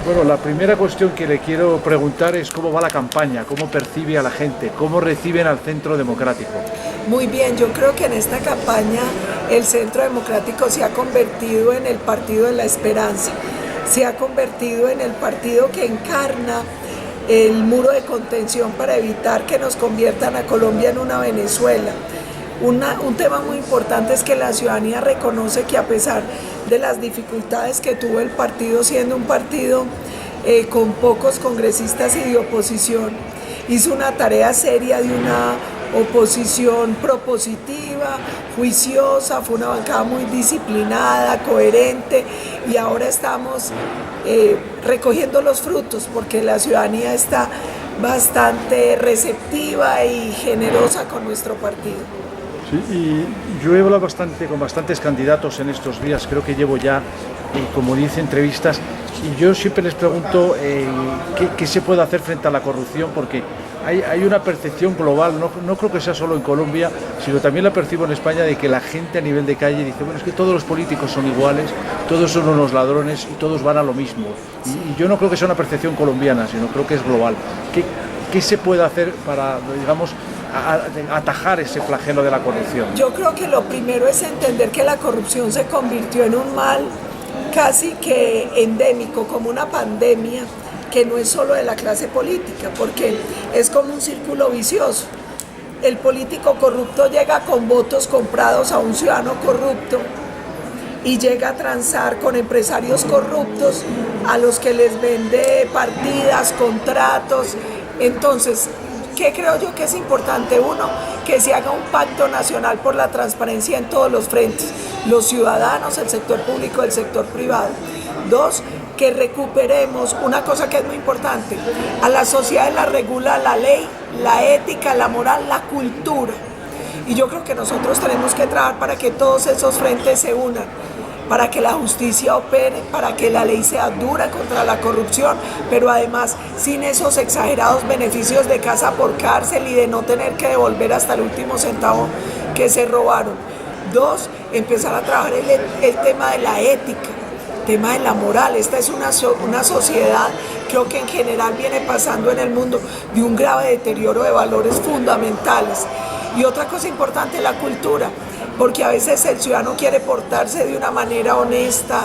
Bueno, la primera cuestión que le quiero preguntar es cómo va la campaña, cómo percibe a la gente, cómo reciben al Centro Democrático. Muy bien, yo creo que en esta campaña el Centro Democrático se ha convertido en el partido de la esperanza, se ha convertido en el partido que encarna el muro de contención para evitar que nos conviertan a Colombia en una Venezuela. Un tema muy importante es que la ciudadanía reconoce que a pesar de las dificultades que tuvo el partido, siendo un partido con pocos congresistas y de oposición, hizo una tarea seria de una oposición propositiva, juiciosa, fue una bancada muy disciplinada, coherente, y ahora estamos recogiendo los frutos porque la ciudadanía está bastante receptiva y generosa con nuestro partido. Sí, y yo he hablado con bastantes candidatos en estos días, creo que llevo ya, como dice, entrevistas, y yo siempre les pregunto qué se puede hacer frente a la corrupción, porque hay una percepción global, no creo que sea solo en Colombia, sino también la percibo en España, de que la gente a nivel de calle dice, bueno, es que todos los políticos son iguales, todos son unos ladrones y todos van a lo mismo. Y yo no creo que sea una percepción colombiana, sino creo que es global. ¿Qué se puede hacer para, digamos, atajar ese flagelo de la corrupción? Yo creo que lo primero es entender que la corrupción se convirtió en un mal casi que endémico, como una pandemia que no es solo de la clase política, porque es como un círculo vicioso. El político corrupto llega con votos comprados a un ciudadano corrupto y llega a transar con empresarios corruptos a los que les vende partidas, contratos. Entonces, ¿qué creo yo que es importante? Uno, que se haga un pacto nacional por la transparencia en todos los frentes, los ciudadanos, el sector público, el sector privado. Dos, que recuperemos una cosa que es muy importante: a la sociedad la regula la ley, la ética, la moral, la cultura. Y yo creo que nosotros tenemos que trabajar para que todos esos frentes se unan, para que la justicia opere, para que la ley sea dura contra la corrupción, pero además sin esos exagerados beneficios de casa por cárcel y de no tener que devolver hasta el último centavo que se robaron. Dos, empezar a trabajar el tema de la ética, el tema de la moral. Esta es una sociedad, creo que en general viene pasando en el mundo, de un grave deterioro de valores fundamentales. Y otra cosa importante, la cultura, porque a veces el ciudadano quiere portarse de una manera honesta,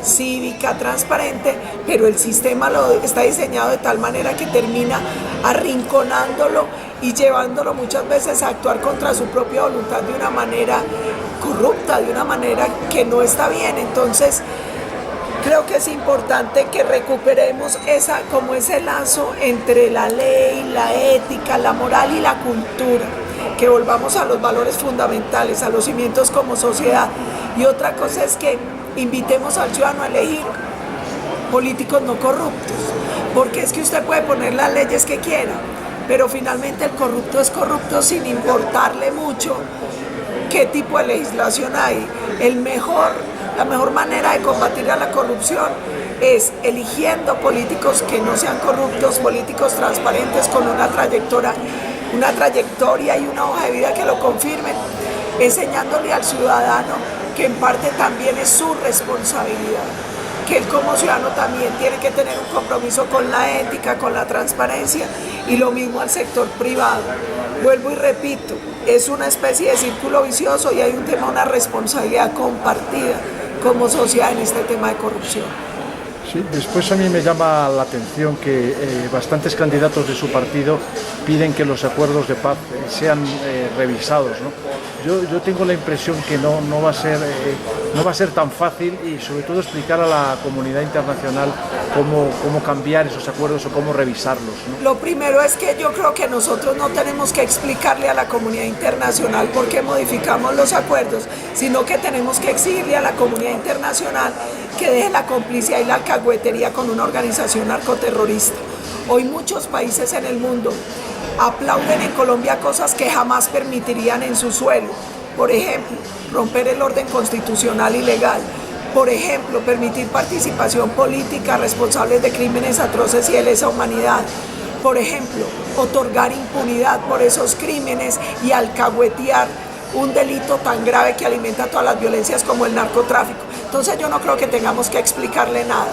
cívica, transparente, pero el sistema está diseñado de tal manera que termina arrinconándolo y llevándolo muchas veces a actuar contra su propia voluntad de una manera corrupta, de una manera que no está bien. Entonces, creo que es importante que recuperemos como ese lazo entre la ley, la ética, la moral y la cultura, que volvamos a los valores fundamentales, a los cimientos como sociedad. Y otra cosa es que invitemos al ciudadano a elegir políticos no corruptos, porque es que usted puede poner las leyes que quiera, pero finalmente el corrupto es corrupto sin importarle mucho qué tipo de legislación hay. La mejor manera de combatir a la corrupción es eligiendo políticos que no sean corruptos, políticos transparentes con una trayectoria y una hoja de vida que lo confirmen, enseñándole al ciudadano que en parte también es su responsabilidad, que él como ciudadano también tiene que tener un compromiso con la ética, con la transparencia, y lo mismo al sector privado. Vuelvo y repito, es una especie de círculo vicioso y hay una responsabilidad compartida como sociedad en este tema de corrupción. Sí, después a mí me llama la atención que bastantes candidatos de su partido piden que los acuerdos de paz sean revisados, ¿no? Yo tengo la impresión que no va a ser tan fácil, y sobre todo explicar a la comunidad internacional cómo cambiar esos acuerdos o cómo revisarlos, ¿no? Lo primero es que yo creo que nosotros no tenemos que explicarle a la comunidad internacional por qué modificamos los acuerdos, sino que tenemos que exigirle a la comunidad internacional que deje la complicidad y la alcahuetería con una organización narcoterrorista. Hoy muchos países en el mundo aplauden en Colombia cosas que jamás permitirían en su suelo. Por ejemplo, romper el orden constitucional y legal. Por ejemplo, permitir participación política a responsables de crímenes atroces y de lesa humanidad. Por ejemplo, otorgar impunidad por esos crímenes y alcahuetear un delito tan grave que alimenta todas las violencias como el narcotráfico. Entonces yo no creo que tengamos que explicarle nada.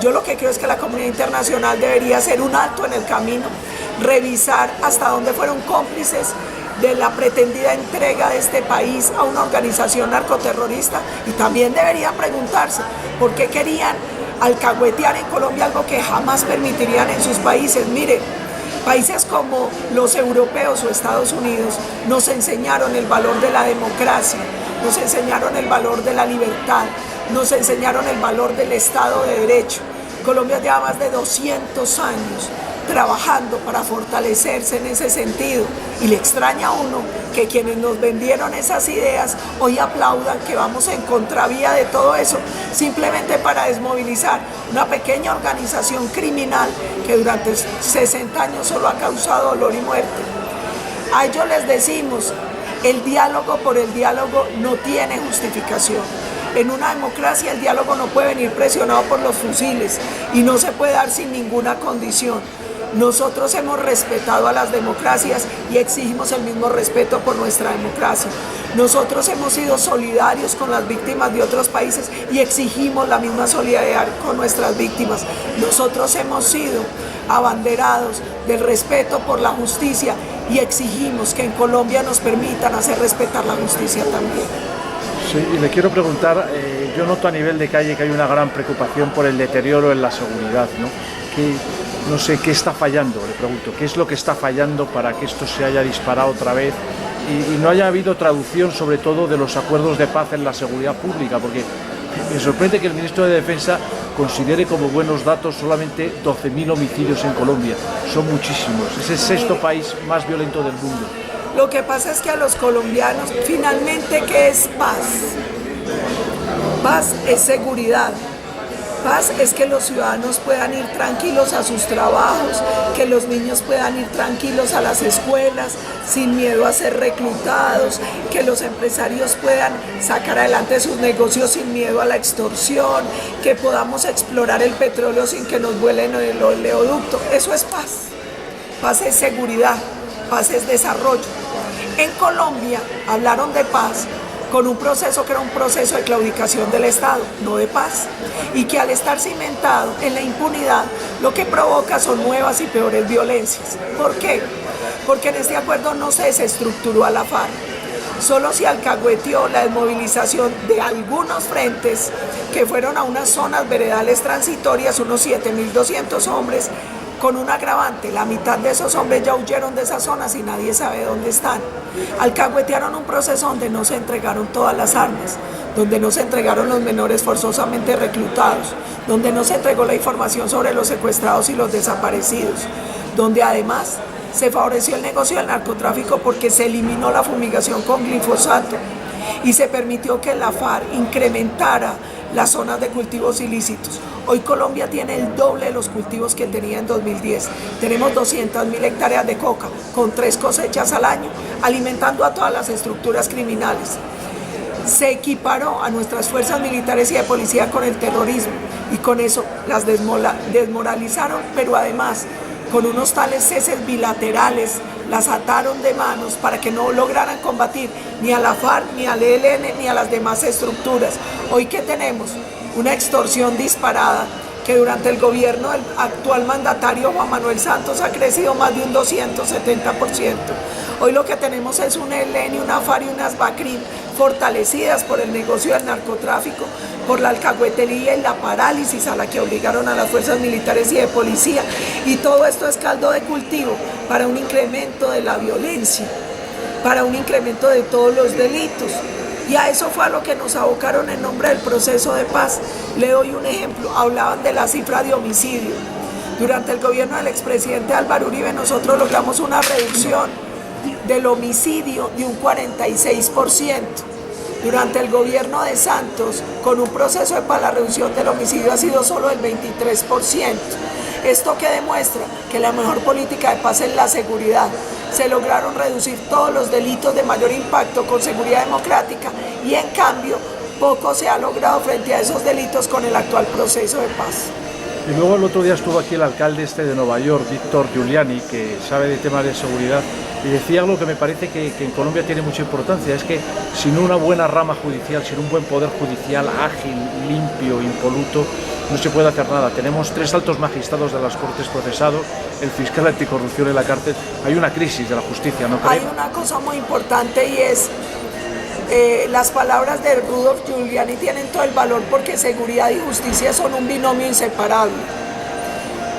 Yo lo que creo es que la comunidad internacional debería hacer un alto en el camino, revisar hasta dónde fueron cómplices de la pretendida entrega de este país a una organización narcoterrorista, y también deberían preguntarse por qué querían alcahuetear en Colombia algo que jamás permitirían en sus países. Mire, países como los europeos o Estados Unidos nos enseñaron el valor de la democracia, nos enseñaron el valor de la libertad, nos enseñaron el valor del Estado de Derecho. Colombia lleva más de 200 años trabajando para fortalecerse en ese sentido, y le extraña a uno que quienes nos vendieron esas ideas hoy aplaudan que vamos en contravía de todo eso, simplemente para desmovilizar una pequeña organización criminal que durante 60 años solo ha causado dolor y muerte. A ellos les decimos, el diálogo por el diálogo no tiene justificación. En una democracia el diálogo no puede venir presionado por los fusiles y no se puede dar sin ninguna condición. Nosotros hemos respetado a las democracias y exigimos el mismo respeto por nuestra democracia. Nosotros hemos sido solidarios con las víctimas de otros países y exigimos la misma solidaridad con nuestras víctimas. Nosotros hemos sido abanderados del respeto por la justicia y exigimos que en Colombia nos permitan hacer respetar la justicia también. Sí, y le quiero preguntar, yo noto a nivel de calle que hay una gran preocupación por el deterioro en la seguridad, ¿no? No sé qué está fallando, le pregunto, ¿qué es lo que está fallando para que esto se haya disparado otra vez y no haya habido traducción sobre todo de los acuerdos de paz en la seguridad pública? Porque me sorprende que el ministro de Defensa considere como buenos datos solamente 12.000 homicidios en Colombia. Son muchísimos, es el sexto país más violento del mundo. Lo que pasa es que a los colombianos, finalmente, ¿qué es paz? Paz es seguridad. Paz es que los ciudadanos puedan ir tranquilos a sus trabajos, que los niños puedan ir tranquilos a las escuelas, sin miedo a ser reclutados, que los empresarios puedan sacar adelante sus negocios sin miedo a la extorsión, que podamos explorar el petróleo sin que nos vuelen el oleoducto. Eso es paz. Paz es seguridad, paz es desarrollo. En Colombia hablaron de paz con un proceso que era un proceso de claudicación del Estado, no de paz, y que al estar cimentado en la impunidad, lo que provoca son nuevas y peores violencias. ¿Por qué? Porque en este acuerdo no se desestructuró a la FARC, solo se alcahueteó la desmovilización de algunos frentes que fueron a unas zonas veredales transitorias, unos 7.200 hombres, con un agravante: la mitad de esos hombres ya huyeron de esas zonas y nadie sabe dónde están. Alcahuetearon un proceso donde no se entregaron todas las armas, donde no se entregaron los menores forzosamente reclutados, donde no se entregó la información sobre los secuestrados y los desaparecidos, donde además se favoreció el negocio del narcotráfico porque se eliminó la fumigación con glifosato y se permitió que la FARC incrementara las zonas de cultivos ilícitos. Hoy Colombia tiene el doble de los cultivos que tenía en 2010. Tenemos 200.000 hectáreas de coca, con 3 cosechas al año, alimentando a todas las estructuras criminales. Se equiparó a nuestras fuerzas militares y de policía con el terrorismo, y con eso las desmoralizaron, pero además, con unos tales ceses bilaterales, las ataron de manos para que no lograran combatir ni a la FARC, ni al ELN, ni a las demás estructuras. Hoy, ¿qué tenemos? Una extorsión disparada que durante el gobierno del actual mandatario Juan Manuel Santos ha crecido más de un 270%. Hoy lo que tenemos es un ELN, una FARC y unas BACRIM fortalecidas por el negocio del narcotráfico, por la alcahuetería y la parálisis a la que obligaron a las fuerzas militares y de policía. Y todo esto es caldo de cultivo para un incremento de la violencia, para un incremento de todos los delitos. Y a eso fue a lo que nos abocaron en nombre del proceso de paz. Le doy un ejemplo. Hablaban de la cifra de homicidio. Durante el gobierno del expresidente Álvaro Uribe nosotros logramos una reducción del homicidio de un 46%. Durante el gobierno de Santos, con un proceso de paz, la reducción del homicidio ha sido solo del 23%. ¿Esto qué demuestra? Que la mejor política de paz es la seguridad. Se lograron reducir todos los delitos de mayor impacto con seguridad democrática y en cambio poco se ha logrado frente a esos delitos con el actual proceso de paz. Y luego el otro día estuvo aquí el alcalde de Nueva York, Víctor Giuliani, que sabe de temas de seguridad, Y decía algo que me parece que en Colombia tiene mucha importancia, es que sin una buena rama judicial, sin un buen poder judicial ágil, limpio, impoluto, no se puede hacer nada. Tenemos 3 altos magistrados de las Cortes procesados, el fiscal anticorrupción en la cárcel. Hay una crisis de la justicia, ¿no cree? Hay una cosa muy importante y es las palabras de Rudolph Giuliani tienen todo el valor porque seguridad y justicia son un binomio inseparable.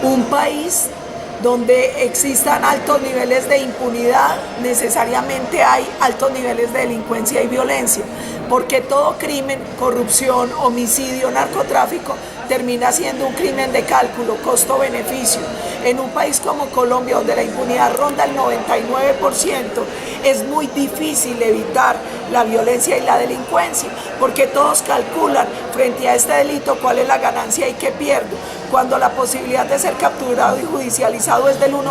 Un país donde existan altos niveles de impunidad, necesariamente hay altos niveles de delincuencia y violencia, porque todo crimen, corrupción, homicidio, narcotráfico, termina siendo un crimen de cálculo, costo-beneficio. En un país como Colombia, donde la impunidad ronda el 99%, es muy difícil evitar la violencia y la delincuencia, porque todos calculan frente a este delito cuál es la ganancia y qué pierdo, cuando la posibilidad de ser capturado y judicializado es del 1%.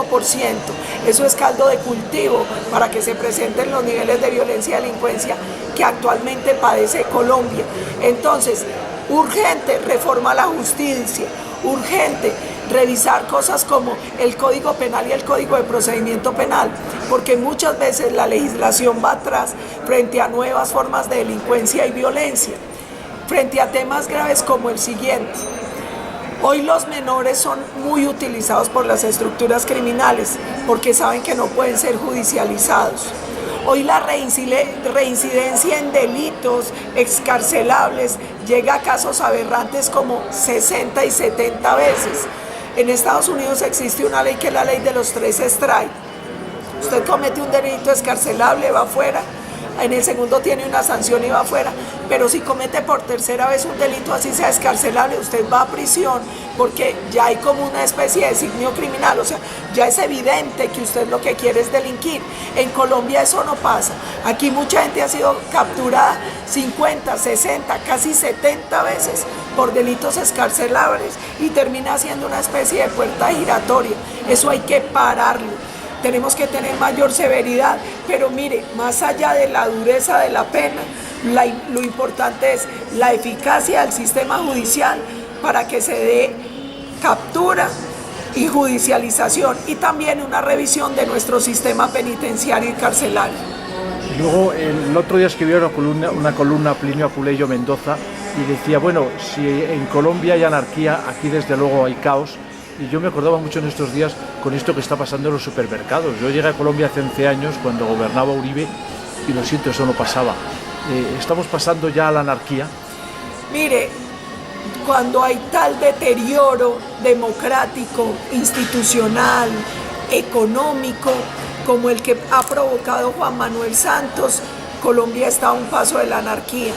Eso es caldo de cultivo para que se presenten los niveles de violencia y delincuencia que actualmente padece Colombia. Entonces, urgente reforma a la justicia, urgente revisar cosas como el Código Penal y el Código de Procedimiento Penal, porque muchas veces la legislación va atrás frente a nuevas formas de delincuencia y violencia, frente a temas graves como el siguiente. Hoy los menores son muy utilizados por las estructuras criminales porque saben que no pueden ser judicializados. Hoy la reincidencia en delitos excarcelables llega a casos aberrantes como 60 y 70 veces. En Estados Unidos existe una ley que es la ley de los 3 strikes. Usted comete un delito excarcelable, va afuera. En el segundo tiene una sanción y va afuera, pero si comete por tercera vez un delito así sea excarcelable, usted va a prisión porque ya hay como una especie de designio criminal, o sea, ya es evidente que usted lo que quiere es delinquir. En Colombia eso no pasa. Aquí mucha gente ha sido capturada 50, 60, casi 70 veces por delitos excarcelables y termina siendo una especie de puerta giratoria. Eso hay que pararlo. Tenemos que tener mayor severidad, pero mire, más allá de la dureza de la pena, lo importante es la eficacia del sistema judicial para que se dé captura y judicialización y también una revisión de nuestro sistema penitenciario y carcelario. Luego, el otro día escribió una columna Plinio Apuleyo Mendoza y decía, bueno, si en Colombia hay anarquía, aquí desde luego hay caos. Y yo me acordaba mucho en estos días con esto que está pasando en los supermercados. Yo llegué a Colombia hace 11 años cuando gobernaba Uribe y lo siento, eso no pasaba. ¿Estamos pasando ya a la anarquía? Mire, cuando hay tal deterioro democrático, institucional, económico, como el que ha provocado Juan Manuel Santos, Colombia está a un paso de la anarquía.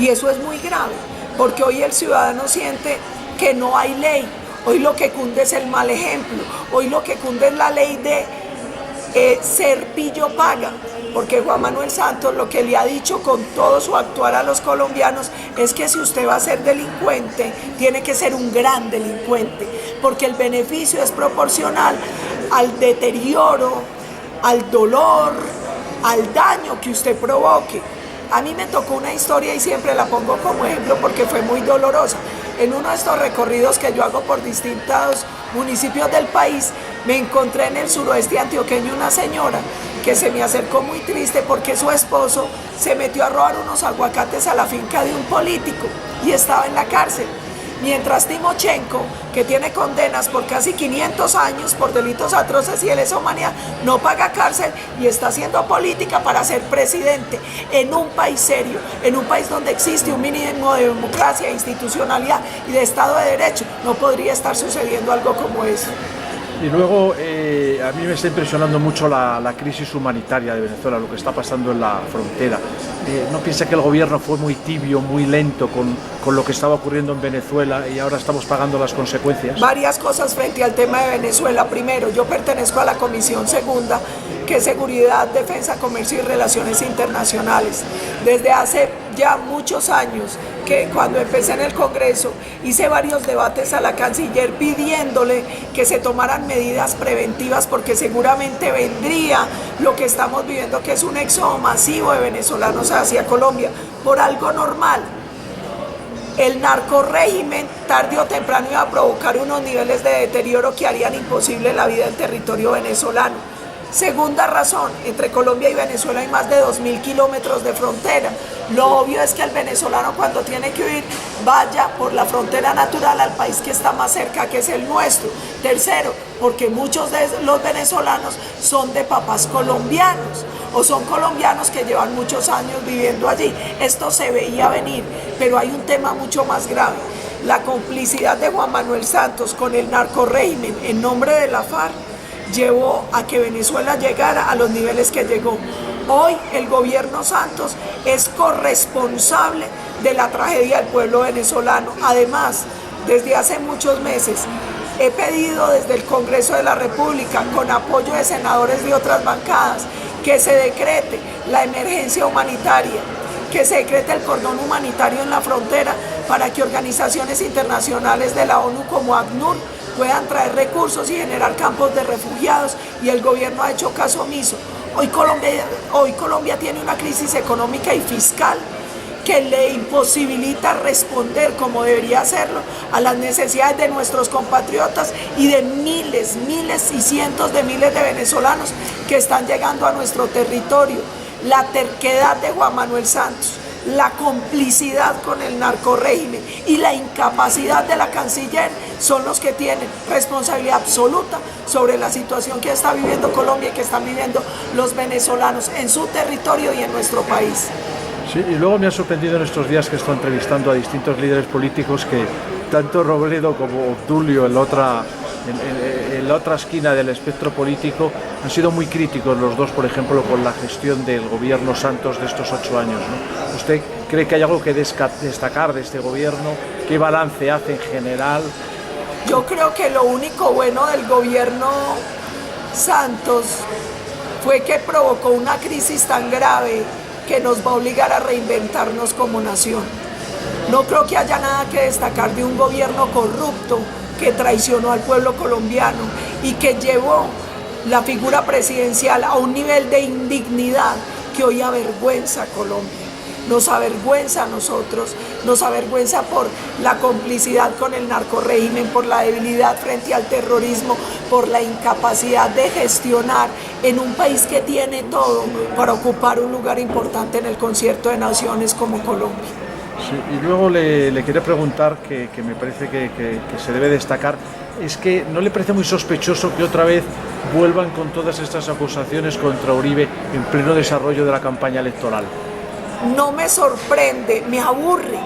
Y eso es muy grave, porque hoy el ciudadano siente que no hay ley. Hoy lo que cunde es el mal ejemplo, hoy lo que cunde es la ley de ser pillo paga, porque Juan Manuel Santos lo que le ha dicho con todo su actuar a los colombianos es que si usted va a ser delincuente, tiene que ser un gran delincuente, porque el beneficio es proporcional al deterioro, al dolor, al daño que usted provoque. A mí me tocó una historia y siempre la pongo como ejemplo porque fue muy dolorosa. En uno de estos recorridos que yo hago por distintos municipios del país, me encontré en el suroeste antioqueño una señora que se me acercó muy triste porque su esposo se metió a robar unos aguacates a la finca de un político y estaba en la cárcel. Mientras Timochenko, que tiene condenas por casi 500 años por delitos atroces y de lesa humanidad, no paga cárcel y está haciendo política para ser presidente en un país serio, en un país donde existe un mínimo de democracia, institucionalidad y de Estado de Derecho, no podría estar sucediendo algo como eso. Y luego, a mí me está impresionando mucho la crisis humanitaria de Venezuela, lo que está pasando en la frontera. ¿No piensa que el gobierno fue muy tibio, muy lento con lo que estaba ocurriendo en Venezuela y ahora estamos pagando las consecuencias? Varias cosas frente al tema de Venezuela. Primero, yo pertenezco a la Comisión Segunda, que es Seguridad, Defensa, Comercio y Relaciones Internacionales. Desde hace ya muchos años, que cuando empecé en el Congreso, hice varios debates a la canciller pidiéndole que se tomaran medidas preventivas porque seguramente vendría lo que estamos viviendo, que es un éxodo masivo de venezolanos hacia Colombia, por algo normal. El narcorrégimen tarde o temprano iba a provocar unos niveles de deterioro que harían imposible la vida en territorio venezolano. Segunda razón, entre Colombia y Venezuela hay más de 2.000 kilómetros de frontera. Lo obvio es que el venezolano cuando tiene que huir vaya por la frontera natural al país que está más cerca, que es el nuestro. Tercero, porque muchos de los venezolanos son de papás colombianos o son colombianos que llevan muchos años viviendo allí. Esto se veía venir, pero hay un tema mucho más grave. La complicidad de Juan Manuel Santos con el narcorrégimen en nombre de la FARC llevó a que Venezuela llegara a los niveles que llegó. Hoy el gobierno Santos es corresponsable de la tragedia del pueblo venezolano. Además, desde hace muchos meses he pedido desde el Congreso de la República, con apoyo de senadores de otras bancadas, que se decrete la emergencia humanitaria, que se decrete el cordón humanitario en la frontera para que organizaciones internacionales de la ONU como ACNUR puedan traer recursos y generar campos de refugiados, y el gobierno ha hecho caso omiso. Hoy Colombia tiene una crisis económica y fiscal que le imposibilita responder como debería hacerlo a las necesidades de nuestros compatriotas y de miles y cientos de miles de venezolanos que están llegando a nuestro territorio. La terquedad de Juan Manuel Santos, la complicidad con el narcorrégimen y la incapacidad de la canciller son los que tienen responsabilidad absoluta sobre la situación que está viviendo Colombia y que están viviendo los venezolanos en su territorio y en nuestro país. Sí, y luego me ha sorprendido en estos días que estoy entrevistando a distintos líderes políticos que tanto Robledo como Obdulio en la otra esquina del espectro político han sido muy críticos los dos, por ejemplo, con la gestión del gobierno Santos de estos 8 años, ¿no? ¿Usted cree que hay algo que destacar de este gobierno? ¿Qué balance hace en general? Yo creo que lo único bueno del gobierno Santos fue que provocó una crisis tan grave que nos va a obligar a reinventarnos como nación. No creo que haya nada que destacar de un gobierno corrupto que traicionó al pueblo colombiano y que llevó la figura presidencial a un nivel de indignidad que hoy avergüenza a Colombia. Nos avergüenza a nosotros, nos avergüenza por la complicidad con el narcorrégimen, por la debilidad frente al terrorismo, por la incapacidad de gestionar en un país que tiene todo para ocupar un lugar importante en el concierto de naciones como Colombia. Sí, y luego le quería preguntar, que me parece que se debe destacar, es que ¿no le parece muy sospechoso que otra vez vuelvan con todas estas acusaciones contra Uribe en pleno desarrollo de la campaña electoral? No me sorprende, me aburre,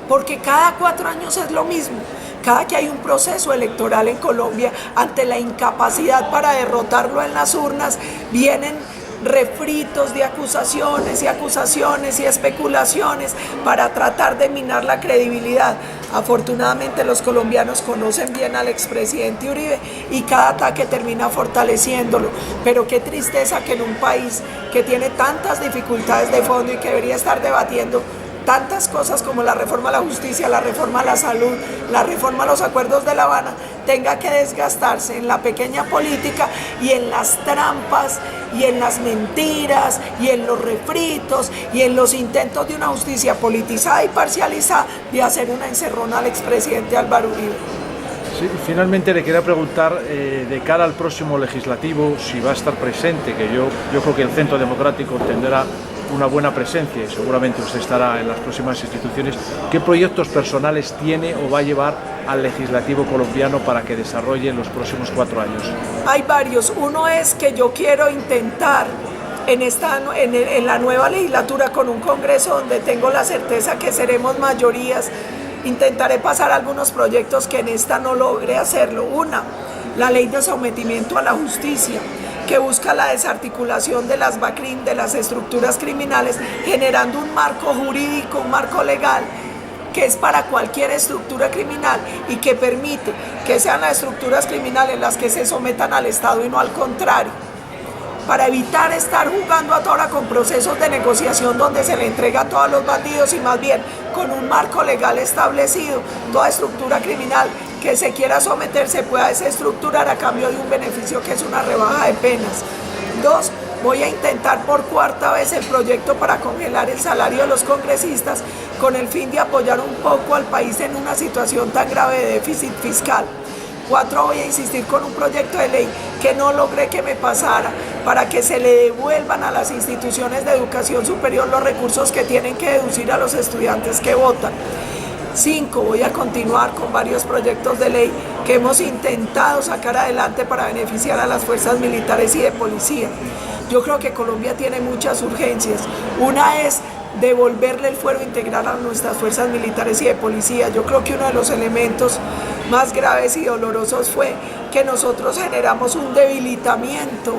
porque cada 4 años es lo mismo. Cada que hay un proceso electoral en Colombia, ante la incapacidad para derrotarlo en las urnas, vienen refritos de acusaciones y especulaciones para tratar de minar la credibilidad. Afortunadamente los colombianos conocen bien al expresidente Uribe y cada ataque termina fortaleciéndolo, pero qué tristeza que en un país que tiene tantas dificultades de fondo y que debería estar debatiendo tantas cosas como la reforma a la justicia, la reforma a la salud, la reforma a los acuerdos de La Habana, tenga que desgastarse en la pequeña política y en las trampas y en las mentiras y en los refritos y en los intentos de una justicia politizada y parcializada de hacer una encerrona al expresidente Álvaro Uribe. Sí, finalmente le quería preguntar, de cara al próximo legislativo, si va a estar presente, que yo creo que el Centro Democrático tendrá una buena presencia y seguramente usted estará en las próximas instituciones. ¿Qué proyectos personales tiene o va a llevar al legislativo colombiano para que desarrolle en los próximos 4 años? Hay varios. Uno es que yo quiero intentar en la nueva legislatura, con un Congreso donde tengo la certeza que seremos mayorías, intentaré pasar algunos proyectos que en esta no logré hacerlo. Una, la ley de sometimiento a la justicia, que busca la desarticulación de las BACRIM, de las estructuras criminales, generando un marco jurídico, un marco legal que es para cualquier estructura criminal y que permite que sean las estructuras criminales las que se sometan al Estado y no al contrario, para evitar estar jugando a toda hora con procesos de negociación donde se le entrega a todos los bandidos y más bien con un marco legal establecido, toda estructura criminal que se quiera someter se pueda desestructurar a cambio de un beneficio que es una rebaja de penas. 2, voy a intentar por 4ª vez el proyecto para congelar el salario de los congresistas con el fin de apoyar un poco al país en una situación tan grave de déficit fiscal. 4, voy a insistir con un proyecto de ley que no logré que me pasara, para que se le devuelvan a las instituciones de educación superior los recursos que tienen que deducir a los estudiantes que votan. 5. Voy a continuar con varios proyectos de ley que hemos intentado sacar adelante para beneficiar a las fuerzas militares y de policía. Yo creo que Colombia tiene muchas urgencias. Una es devolverle el fuero integral a nuestras fuerzas militares y de policía. Yo creo que uno de los elementos más graves y dolorosos fue que nosotros generamos un debilitamiento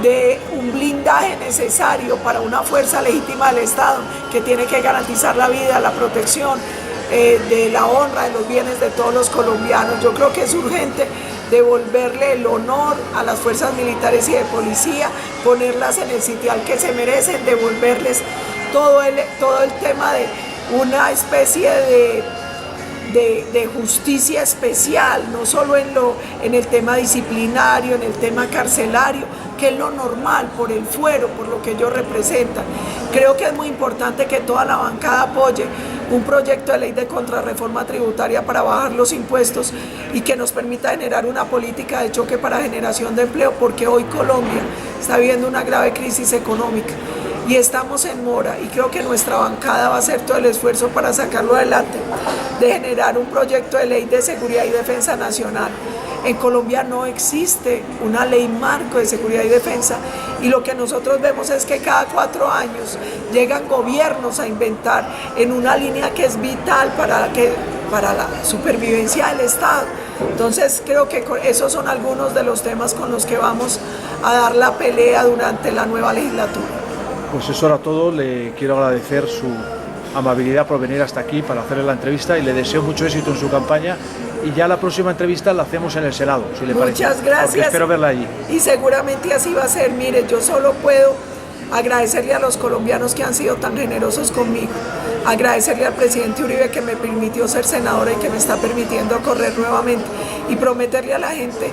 de un blindaje necesario para una fuerza legítima del Estado que tiene que garantizar la vida, la protección, de la honra, de los bienes de todos los colombianos. Yo creo que es urgente devolverle el honor a las fuerzas militares y de policía, ponerlas en el sitial que se merecen, devolverles todo el tema de una especie de justicia especial, no solo en el tema disciplinario, en el tema carcelario, que es lo normal, por el fuero, por lo que ellos representan. Creo que es muy importante que toda la bancada apoye un proyecto de ley de contrarreforma tributaria para bajar los impuestos y que nos permita generar una política de choque para generación de empleo, porque hoy Colombia está viviendo una grave crisis económica y estamos en mora, y creo que nuestra bancada va a hacer todo el esfuerzo para sacarlo adelante, de generar un proyecto de ley de seguridad y defensa nacional. En Colombia no existe una ley marco de seguridad y defensa, y lo que nosotros vemos es que cada 4 años llegan gobiernos a inventar en una línea que es vital para la supervivencia del Estado. Entonces creo que esos son algunos de los temas con los que vamos a dar la pelea durante la nueva legislatura. Pues eso era todo. Le quiero agradecer su amabilidad por venir hasta aquí para hacerle la entrevista y le deseo mucho éxito en su campaña, y ya la próxima entrevista la hacemos en el Senado, si le parece. Muchas gracias. Porque espero verla allí. Y seguramente así va a ser. Mire, yo solo puedo agradecerle a los colombianos que han sido tan generosos conmigo, agradecerle al presidente Uribe que me permitió ser senadora y que me está permitiendo correr nuevamente, y prometerle a la gente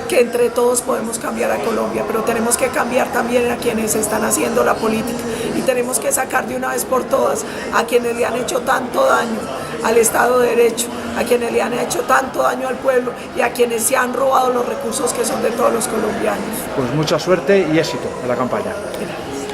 que entre todos podemos cambiar a Colombia, pero tenemos que cambiar también a quienes están haciendo la política, y tenemos que sacar de una vez por todas a quienes le han hecho tanto daño al Estado de Derecho, a quienes le han hecho tanto daño al pueblo y a quienes se han robado los recursos que son de todos los colombianos. Pues mucha suerte y éxito en la campaña. Gracias.